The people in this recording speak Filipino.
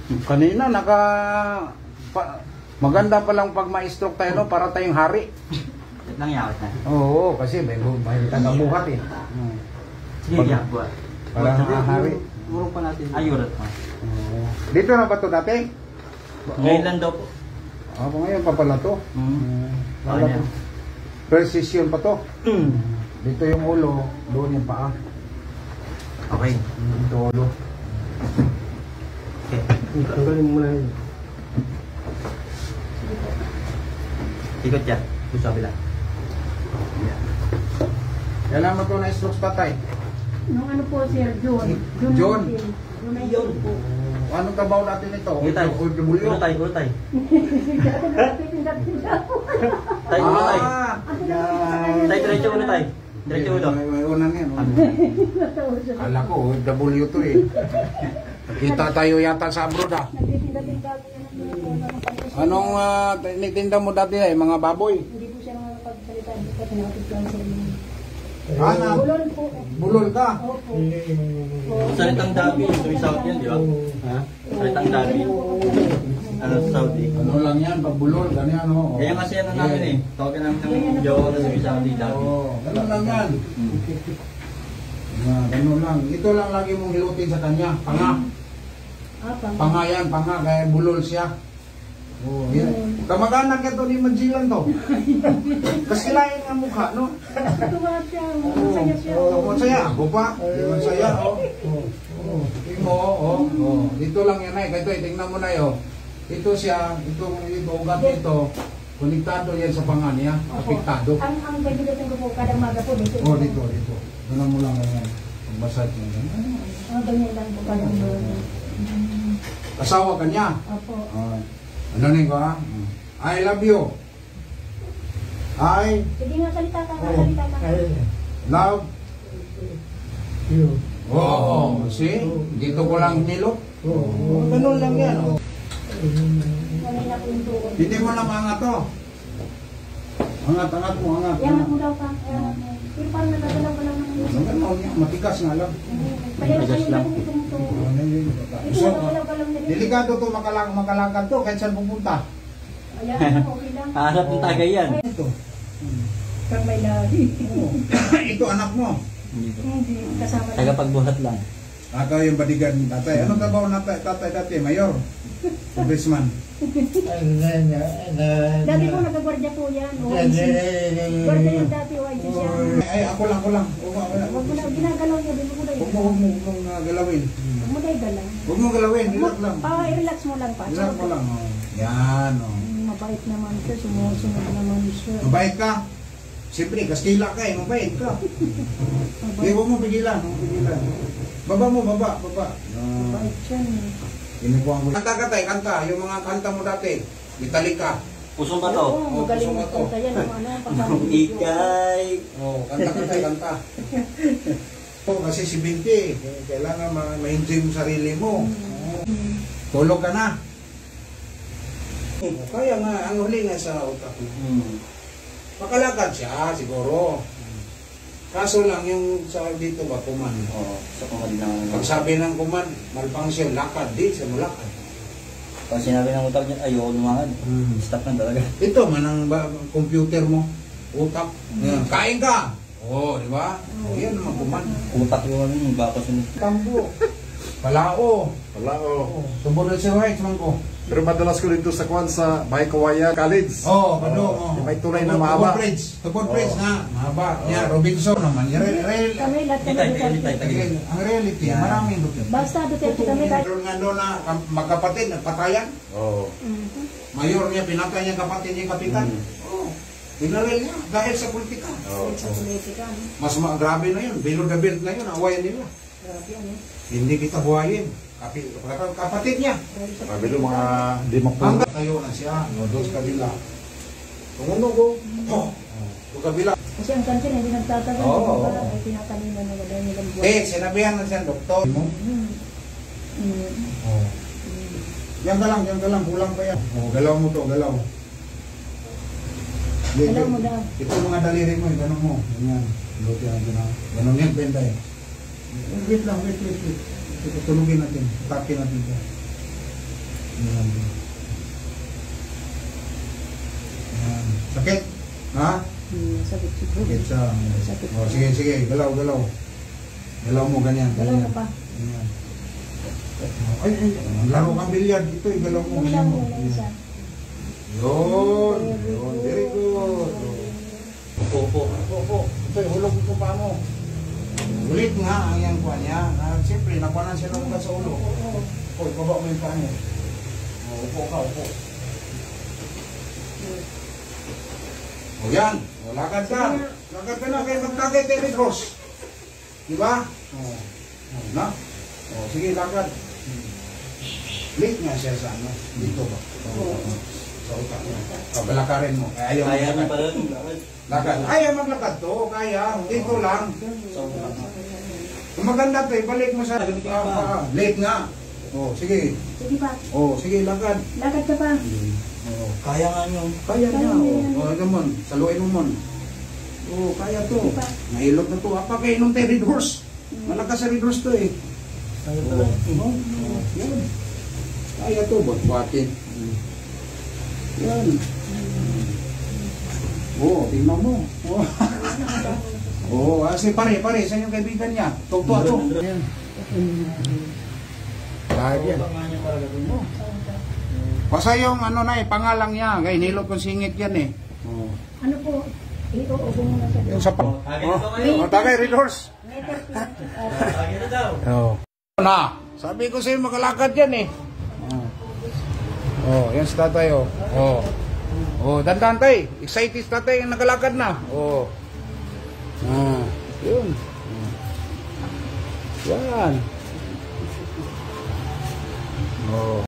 Kanina maganda pa lang pag ma-stroke tayo, no? Para tayong hari. Nangyawat na. Oo, kasi may tagabuhat eh. Sige, buhat. Parang hari. Urong pa natin. Ayurat pa. Dito na ba ito dati? Ngayon lang daw po. Ngayon pa pala ito. Precision pa to. Dito yung ulo, doon yung paa. Okay. Dito ulo. Okay. Tanggalin mo na yun. Ikot yan. Doon sa kabila. Kailan mo ito na-stroke tatay? Nung ano po sir, June. June? June po. Anong trabaho natin ito? Ulo tayo. Ulo tayo. Ulo tayo. Tayo ulo tayo. Tayo diretso ulo tayo. Diretso ulo. May unang yan. Kala ko, W to eh. Kita tayo yata sa abroad ah. Anong tinitinda mo dati eh? Mga baboy? Hindi po siya nakapagsalita. Hindi po pinakapagsalita. Bulol po. Bulol ka? Opo. Salitang Dabi. Ito yung Saudi yan, di ba? Ha? Salitang Dabi. Ano sa Saudi? Ano lang yan, pagbulol, ganyan o. Kaya kasi ano namin eh. Tawagan namin ng Jawa na sa Saudi, Dabi. Ganun lang yan. Ganun lang. Ito lang lagi mong hilutin sa kanya. Panga. Panga yan, panga. Kaya bulol siya. Yan. Kamag-anak ito ni Manjilan to. Kasi lain ang mukha, no? Tuwa siya. Masaya siya. Masaya. Ako pa. Masaya, Dito lang yan ay. Ito, tingnan mo na yun. Ito siya, ito ugat nito. Konektado yan sa panga niya. Apektado. Ang gagamitin ko po kada umaga po dito. Dito. Ganun mo lang ganyan. Massage mo ganyan. Ganyan lang po kada umaga. Asawa ka niya? Opo. Ano rin ko ha? I love you. Sige nga, salita ka. Salita ka. Love you. See? Dito ko lang nilok. Ganun lang yan. Hindi mo na maangat to. Angat mo, angat. Yan mo daw ka. Pero parang nagagalaw ka lang ng matikas nga lang. Matigas lang. Delikado to, makalakad to, kahit saan pupunta. Ayan, okay lang. Hanap ng tagay yan. Ito. Pag may lahi. Ito anak mo. Hindi, kasama lang. Tagapagbuhat lang. Ikaw yung badigan ni tatay. Anong trabaho na tatay dati? Mayor? Congressman? Dati po nagagwardya po yan. Gwardiya yung dati, OIC siya. Ay, ako lang. Huwag mo na, ginagalaw niya, di mo na Huwag mong galawin. Huwag mo na igalaw. Huwag mong galawin, relax lang. I-relax mo lang pa. Relax mo lang. Yan, Mabait naman siya, sumusunod naman siya. Mabait ka? Siyempre, Kastila ka eh, mabait ka. Huwag mo pigilan, Baba mo, baba. Mabait siya eh. Kanta ka tayo, kanta. Yung mga kanta mo dati. Metallica. Pusong ba to? Oo, magaling mo kanta yan. Ikay. Kanta ka tayo, kanta. Kasi si Binti, kailangan ma-enjoy mo sarili mo. Tulog ka na. Kaya nga, ang huli nga sa utak mo. Makalakad siya, siguro. Kaso lang yung sa dito ba, kuman. Sa kuman lang. Pag sabi ng kuman, malfunction, lakad. Di siya malakad. Pag sinabi ng utak niya, ayoko lumakad. Stop na talaga. Ito man ang computer mo. Utak. Kain ka! Di ba? Yan naman kuman. Utak yung ano yung bapasunod. Kambo. Palao. Tubod na siya right man ko. Pero madalas ko dito sa Kwan sa Baykawaya College. May tulay na mahaba. Tubod bridge na. Mahaba. Robinson naman. Kami lahat kami. Ang reality, maraming doon. Basta doon kami kahit. Meron nga doon na magkapatid, nagpatayan. Mayor niya, pinatay niya kapatid niya kapitan. Binaril niya dahil sa politika. Sa politika. Mas grabe na yun. Below the belt na yun. Awayan nila. Grabe ano. Hindi kita buhayin. Kapatid niya. Sabi doon mga di Hanggang tayo na siya. Doon sa kabila. Tumunog ko. Doon kabila. Kasi ang kansin hindi nagtatagal. Ay tinatanina na wala nilang buhay. Sinabihan na siya, doktor. Yan ka lang. Kulang pa yan. Galaw mo to, galaw. Galaw mo daw. Ito mga daliri mo, ganun mo. Ganyan. Ganun yan, benda eh. Wait lang. Ito, tulugin natin. Takin natin ito. Yan. Yan. Sakit? Ha? Sakit siguro. Sakit siya. Sakit. Oh, sige, sige. Galaw, galaw. Galaw mo, ganyan. Dalawa Ganyan. pa. Ganyan. Ay, ay, laro kang bilyard. Ito, galaw mo. Wala Ganyan mo mo. na isa. Yun. Yun. Very good. Opo. Opo. Ito, hulog ito pa mo. Ulit nga ang yung kuha niya. Siyempre, nakuha siya ng ugat sa ulo. O, ibaba mo yung paa mo. Upo ka, upo. O yan. O, lakad ka. Lakad ka na. Kaya magkagay tayo ni Cross. Diba? O. Na? O, sige, lakad. Late nga siya sa ano. Dito ba? Sa utak niya. O, balakarin mo. Ayaw mo. Kaya na pala nung Lakad. Ayaw maglakad to. Kaya. Dito lang. Kung maganda to, ibalik mo sa late nga. O, sige. Sige pa. O, sige, lakad. Lakad ka pa. O, Kaya nga nyo. kaya Kaya na. yan. O, ito mon. Saluin mo mon. O, kaya to. Sige pa. Nahilot na to. Apa kayo nung tayo Red Horse? Malakas sa Red Horse to eh. Kaya O, pala. yan. Kaya to. Buat-buatin. Yan. O, tingnan mo. O, kasi pare, sa inyong kaibigan niya. Tugtuwa to. Yan. Kahit yan. Basta yung ano na pangalang niya. Kaya nilot kong singit yan eh. O. Ano po? Iuubo mo na sa Yung sa pa. O, tagay, Red Horse. Kaya na daw. Oo. Na, sabi ko sa'yo makalakad yan eh. Oh, yan si tatay oh. Oh. Oh, dandan tay. Excited si tatay yung nakalakad na. Oh. Yun. Yan. Oh.